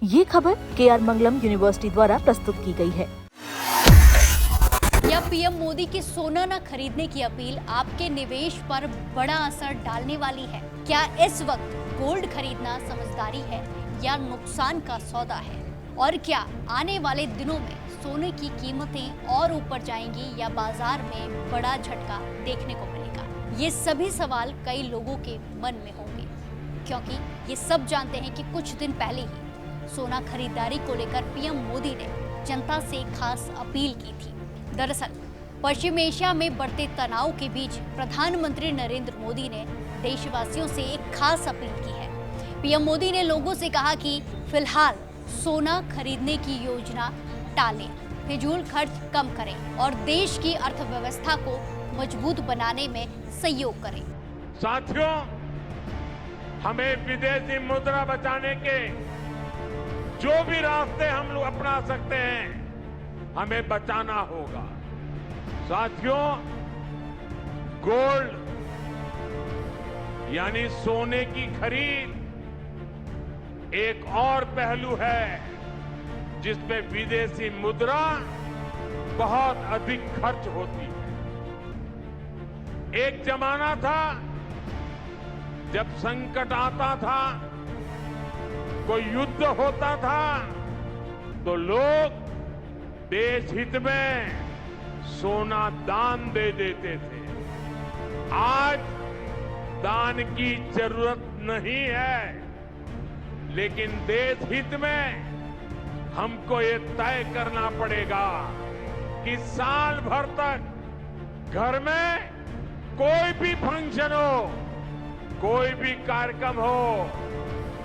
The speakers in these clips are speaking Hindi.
ये खबर KR मंगलम यूनिवर्सिटी द्वारा प्रस्तुत की गई है। या पीएम मोदी की सोना न खरीदने की अपील आपके निवेश पर बड़ा असर डालने वाली है? क्या इस वक्त गोल्ड खरीदना समझदारी है या नुकसान का सौदा है? और क्या आने वाले दिनों में सोने की कीमतें और ऊपर जाएंगी या बाजार में बड़ा झटका देखने को मिलेगा? ये सभी सवाल कई लोगों के मन में होंगे, क्योंकि ये सब जानते हैं कि कुछ दिन पहले ही सोना खरीदारी को लेकर पीएम मोदी ने जनता से एक खास अपील की थी। दरअसल पश्चिम एशिया में बढ़ते तनाव के बीच प्रधानमंत्री नरेंद्र मोदी ने देशवासियों से एक खास अपील की है। पीएम मोदी ने लोगों से कहा कि फिलहाल सोना खरीदने की योजना टालें, फिजूल खर्च कम करें और देश की अर्थव्यवस्था को मजबूत बनाने में सहयोग करें। साथियों, हमें विदेशी मुद्रा बचाने के जो भी रास्ते हम लोग अपना सकते हैं, हमें बचाना होगा। साथियों, गोल्ड यानी सोने की खरीद एक और पहलू है जिसपे विदेशी मुद्रा बहुत अधिक खर्च होती है। एक जमाना था जब संकट आता था, कोई युद्ध होता था, तो लोग देश हित में सोना दान दे देते थे। आज दान की जरूरत नहीं है, लेकिन देश हित में हमको ये तय करना पड़ेगा कि साल भर तक घर में कोई भी फंक्शन हो, कोई भी कार्यक्रम हो,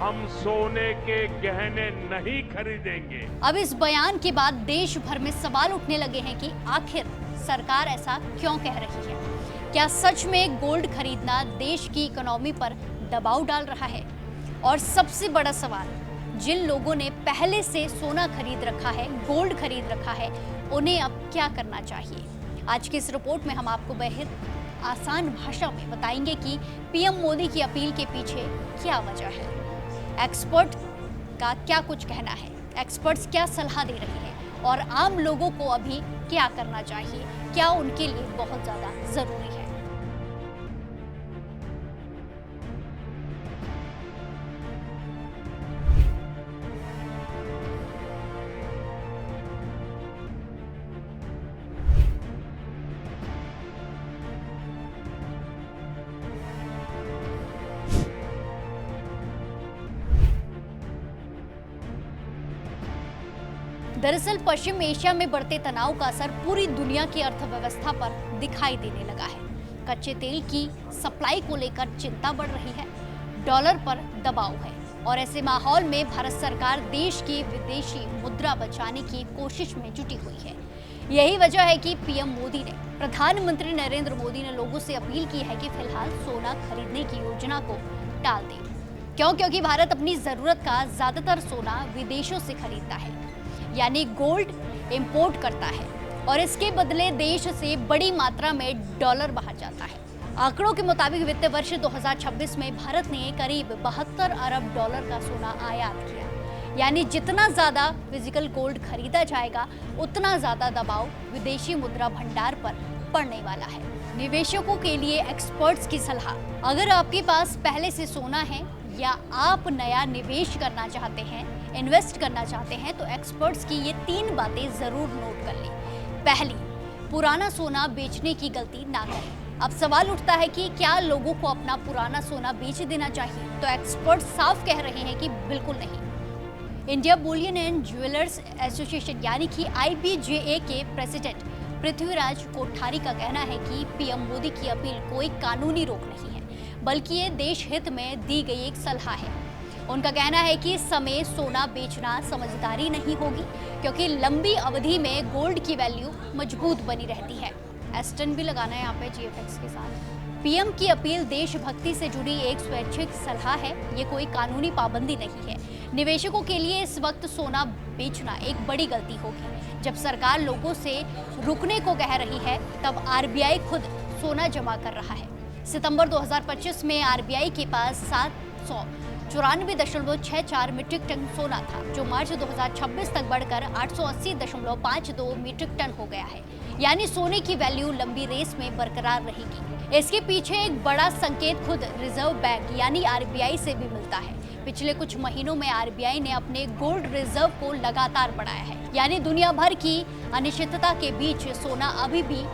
हम सोने के गहने नहीं खरीदेंगे। अब इस बयान के बाद देश भर में सवाल उठने लगे हैं कि आखिर सरकार ऐसा क्यों कह रही है? क्या सच में गोल्ड खरीदना देश की इकोनॉमी पर दबाव डाल रहा है? और सबसे बड़ा सवाल, जिन लोगों ने पहले से सोना खरीद रखा है, गोल्ड खरीद रखा है, उन्हें अब क्या करना चाहिए? आज की इस रिपोर्ट में हम आपको बेहद आसान भाषा में बताएंगे कि पीएम मोदी की अपील के पीछे क्या वजह है, एक्सपर्ट का क्या कुछ कहना है, एक्सपर्ट्स क्या सलाह दे रहे हैं और आम लोगों को अभी क्या करना चाहिए, क्या उनके लिए बहुत ज्यादा जरूरी है। दरअसल पश्चिम एशिया में बढ़ते तनाव का असर पूरी दुनिया की अर्थव्यवस्था पर दिखाई देने लगा है। कच्चे तेल की सप्लाई को लेकर चिंता बढ़ रही है, डॉलर पर दबाव है और ऐसे माहौल में भारत सरकार देश की विदेशी मुद्रा बचाने की कोशिश में जुटी हुई है। यही वजह है कि पीएम मोदी ने, प्रधानमंत्री नरेंद्र मोदी ने लोगों से अपील की है कि फिलहाल सोना खरीदने की योजना को टाल दें। क्यों? क्योंकि भारत अपनी जरूरत का ज्यादातर सोना विदेशों से खरीदता है, यानी गोल्ड इंपोर्ट करता है और इसके बदले देश से बड़ी मात्रा में डॉलर बाहर जाता है। आंकड़ों के मुताबिक वित्त वर्ष 2026 में भारत ने करीब 72 अरब डॉलर का सोना आयात किया, यानी जितना ज्यादा फिजिकल गोल्ड खरीदा जाएगा उतना ज्यादा दबाव विदेशी मुद्रा भंडार पर पड़ने वाला है। निवेशकों के लिए एक्सपर्ट्स की सलाह, अगर आपके पास पहले से सोना है या आप नया निवेश करना चाहते हैं, इन्वेस्ट करना चाहते हैं, तो एक्सपर्ट्स की ये 3 बातें जरूर नोट कर लें। पहली, पुराना सोना बेचने की गलती ना करें। अब सवाल उठता है कि क्या लोगों को अपना पुराना सोना बेच देना चाहिए? तो एक्सपर्ट्स साफ कह रहे हैं कि बिल्कुल नहीं। India Boolean and jewellers association यानी कि IBJA के प्रेसिडेंट पृथ्वीराज कोठारी का कहना है कि पीएम मोदी की अपील कोई कानूनी रोक नहीं है, बल्कि ये देश हित में दी गई एक सलाह है। उनका कहना है कि इस समय सोना बेचना समझदारी नहीं होगी, क्योंकि लंबी अवधि में गोल्ड की वैल्यू मजबूत बनी रहती है। एस्टन भी लगाना है यहाँ पे GFX के साथ। पीएम की अपील देशभक्ति से जुड़ी एक स्वैच्छिक सलाह है, ये कोई कानूनी पाबंदी नहीं है। निवेशकों के लिए इस वक्त सोना बेचना एक बड़ी गलती होगी। जब सरकार लोगों से रुकने को कह रही है, तब RBI खुद सोना जमा कर रहा है। सितंबर 2025 में RBI के पास 700 94.64 मीट्रिक टन सोना था, जो मार्च 2026 तक बढ़कर 880.52 मीट्रिक टन हो गया है। यानी सोने की वैल्यू लंबी रेस में बरकरार रहेगी। इसके पीछे एक बड़ा संकेत खुद रिजर्व बैंक यानी आरबीआई से भी मिलता है। पिछले कुछ महीनों में आरबीआई ने अपने गोल्ड रिजर्व को लगातार बढ़ाया है, यानी दुनिया भर की अनिश्चितता के बीच सोना अभी भी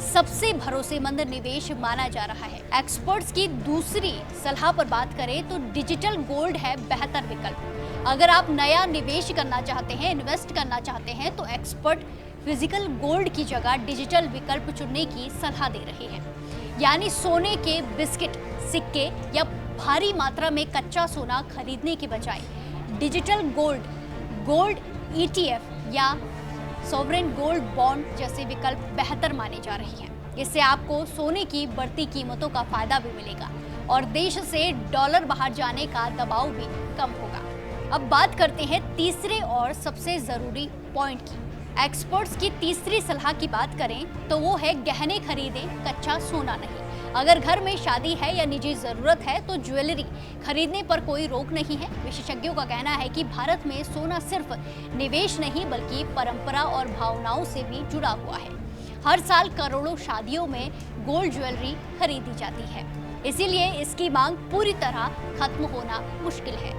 सबसे भरोसेमंद निवेश माना जा रहा है। एक्सपर्ट्स की दूसरी सलाह पर बात करें तो डिजिटल गोल्ड है बेहतर विकल्प। अगर आप नया निवेश करना चाहते हैं, इन्वेस्ट करना चाहते हैं, तो एक्सपर्ट फिजिकल गोल्ड की जगह डिजिटल विकल्प चुनने की सलाह दे रहे हैं। यानी सोने के बिस्किट, सिक्के या भारी मात्रा में कच्चा सोना खरीदने के बजाय डिजिटल गोल्ड ईटीएफ या सॉवरेन गोल्ड बॉन्ड जैसे विकल्प बेहतर माने जा रहे हैं। इससे आपको सोने की बढ़ती कीमतों का फायदा भी मिलेगा और देश से डॉलर बाहर जाने का दबाव भी कम होगा। अब बात करते हैं तीसरे और सबसे जरूरी पॉइंट की। एक्सपर्ट्स की तीसरी सलाह की बात करें तो वो है गहने खरीदें, कच्चा सोना नहीं। अगर घर में शादी है या निजी जरूरत है तो ज्वेलरी खरीदने पर कोई रोक नहीं है। विशेषज्ञों का कहना है कि भारत में सोना सिर्फ निवेश नहीं बल्कि परंपरा और भावनाओं से भी जुड़ा हुआ है। हर साल करोड़ों शादियों में गोल्ड ज्वेलरी खरीदी जाती है, इसीलिए इसकी मांग पूरी तरह खत्म होना मुश्किल है।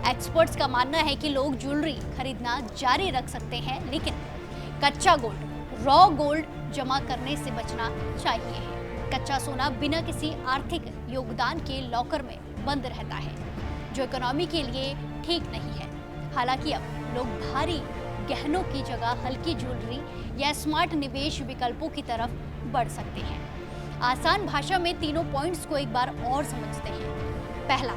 एक्सपर्ट्स का मानना है कि लोग ज्वेलरी खरीदना जारी रख सकते हैं, लेकिन कच्चा गोल्ड, रॉ गोल्ड जमा करने से बचना चाहिए। कच्चा सोना बिना किसी आर्थिक योगदान के लॉकर में बंद रहता है, जो इकोनॉमी के लिए ठीक नहीं है। हालांकि अब लोग भारी गहनों की जगह हल्की ज्वेलरी या स्मार्ट निवेश विकल्पों की तरफ बढ़ सकते हैं। आसान भाषा में तीनों पॉइंट्स को एक बार और समझते हैं। पहला,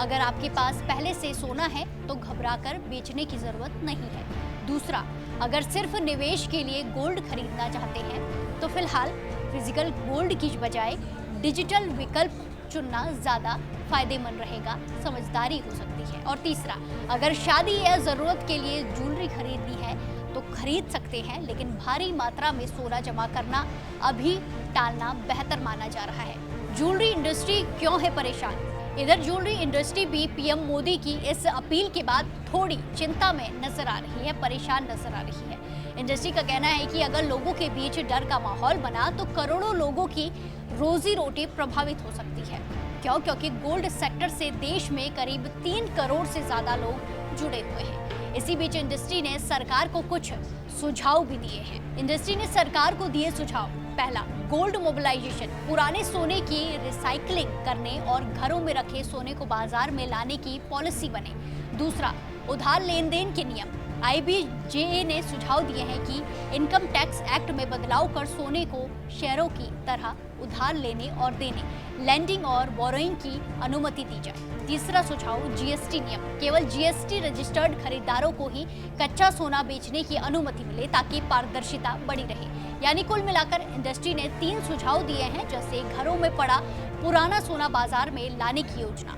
अगर आपके पास पहले से सोना है तो घबराकर बेचने की जरूरत नहीं है। दूसरा, अगर सिर्फ निवेश के लिए गोल्ड खरीदना चाहते हैं तो फिलहाल फिजिकल गोल्ड की बजाय डिजिटल विकल्प चुनना ज़्यादा फायदेमंद रहेगा, समझदारी हो सकती है। और तीसरा, अगर शादी या ज़रूरत के लिए ज्वेलरी खरीदनी है तो खरीद सकते हैं, लेकिन भारी मात्रा में सोना जमा करना अभी टालना बेहतर माना जा रहा है। ज्वेलरी इंडस्ट्री क्यों है परेशान? इधर ज्वेलरी इंडस्ट्री भी पीएम मोदी की इस अपील के बाद थोड़ी चिंता में नजर आ रही है, परेशान नजर आ रही है। इंडस्ट्री का कहना है कि अगर लोगों के बीच डर का माहौल बना तो करोड़ों लोगों की रोजी रोटी प्रभावित हो सकती है। क्यों? क्योंकि गोल्ड सेक्टर से देश में करीब 3 करोड़ से ज्यादा लोग जुड़े हुए हैं। इसी बीच इंडस्ट्री ने सरकार को कुछ सुझाव भी दिए हैं। इंडस्ट्री ने सरकार को दिए सुझाव। पहला, गोल्ड मोबिलाइजेशन, पुराने सोने की रिसाइकलिंग करने और घरों में रखे सोने को बाजार में लाने की पॉलिसी बने। दूसरा, उधार लेन देन के नियम। आईबीजेए ने सुझाव दिए हैं कि इनकम टैक्स एक्ट में बदलाव कर सोने को शेयरों की तरह उधार लेने और देने, लैंडिंग और बोरोइंग की अनुमति दी जाए। तीसरा सुझाव, जीएसटी नियम, केवल जीएसटी रजिस्टर्ड खरीदारों को ही कच्चा सोना बेचने की अनुमति मिले ताकि पारदर्शिता बनी रहे। यानी कुल मिलाकर इंडस्ट्री ने 3 सुझाव दिए हैं, जैसे घरों में पड़ा पुराना सोना बाजार में लाने की योजना,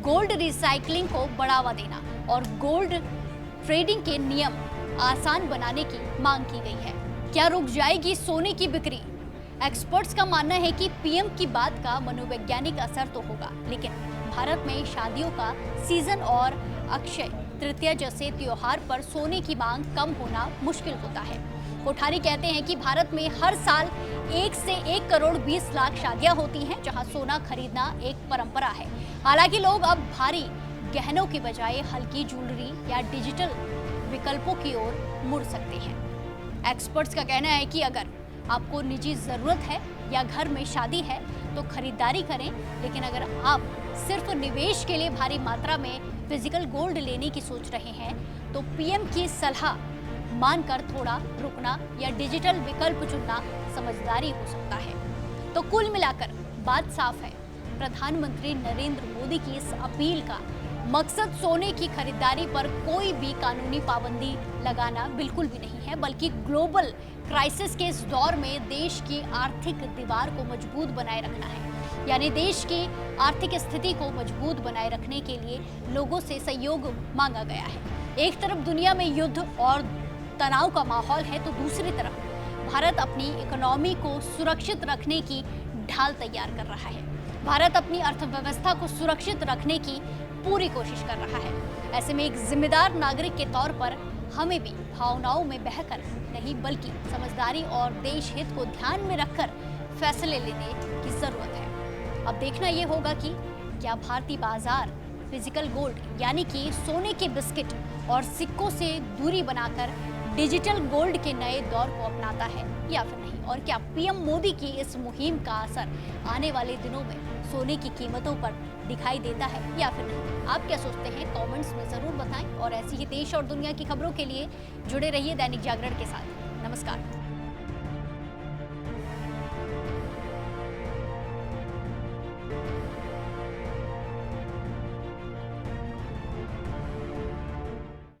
गोल्ड रिसाइकलिंग को बढ़ावा देना और गोल्ड ट्रेडिंग के नियम आसान बनाने की मांग की गई है। क्या रुक जाएगी सोने की बिक्री? एक्सपर्ट्स का मानना है कि पीएम की बात का मनोवैज्ञानिक असर तो होगा, लेकिन भारत में शादियों का सीजन और अक्षय तृतीया जैसे त्योहार पर सोने की मांग कम होना मुश्किल होता है। कोठारी कहते हैं कि भारत में हर साल 1 से 1 करोड़ 20 लाख शादियां होती हैं, जहां सोना खरीदना एक परंपरा है। हालांकि लोग अब भारी गहनों के बजाय हल्की ज्वेलरी या डिजिटल विकल्पों की ओर मुड़ सकते हैं। एक्सपर्ट्स का कहना है कि अगर आपको निजी ज़रूरत है या घर में शादी है तो खरीदारी करें, लेकिन अगर आप सिर्फ निवेश के लिए भारी मात्रा में फिजिकल गोल्ड लेने की सोच रहे हैं तो पीएम की सलाह मानकर थोड़ा रुकना या डिजिटल विकल्प चुनना समझदारी हो सकता है। तो कुल मिलाकर बात साफ है, प्रधानमंत्री नरेंद्र मोदी की इस अपील का मकसद सोने की खरीदारी पर कोई भी कानूनी पाबंदी लगाना बिल्कुल भी नहीं है, बल्कि ग्लोबल क्राइसिस के इस दौर में देश की आर्थिक दीवार को मजबूत बनाए रखना है। यानी देश की आर्थिक स्थिति को मजबूत बनाए रखने के लिए लोगों से सहयोग मांगा गया है। एक तरफ दुनिया में युद्ध और तनाव का माहौल है तो दूसरी तरफ भारत अपनी इकोनॉमी को सुरक्षित रखने की ढाल तैयार कर रहा है। भारत अपनी अर्थव्यवस्था को सुरक्षित रखने की पूरी कोशिश कर रहा है। ऐसे में एक जिम्मेदार नागरिक के तौर पर हमें भी भावनाओं में बहकर नहीं बल्कि समझदारी और देश हित को ध्यान में रखकर फैसले लेने की जरूरत है। अब देखना ये होगा कि क्या भारतीय बाजार फिजिकल गोल्ड यानी कि सोने के बिस्किट और सिक्कों से दूरी बनाकर डिजिटल गोल्ड के नए दौर को अपनाता है या फिर नहीं, और क्या पीएम मोदी की इस मुहिम का असर आने वाले दिनों में सोने की कीमतों पर दिखाई देता है या फिर नहीं। आप क्या सोचते हैं कमेंट्स में जरूर बताएं और ऐसी ही देश और दुनिया की खबरों के लिए जुड़े रहिए दैनिक जागरण के साथ। नमस्कार।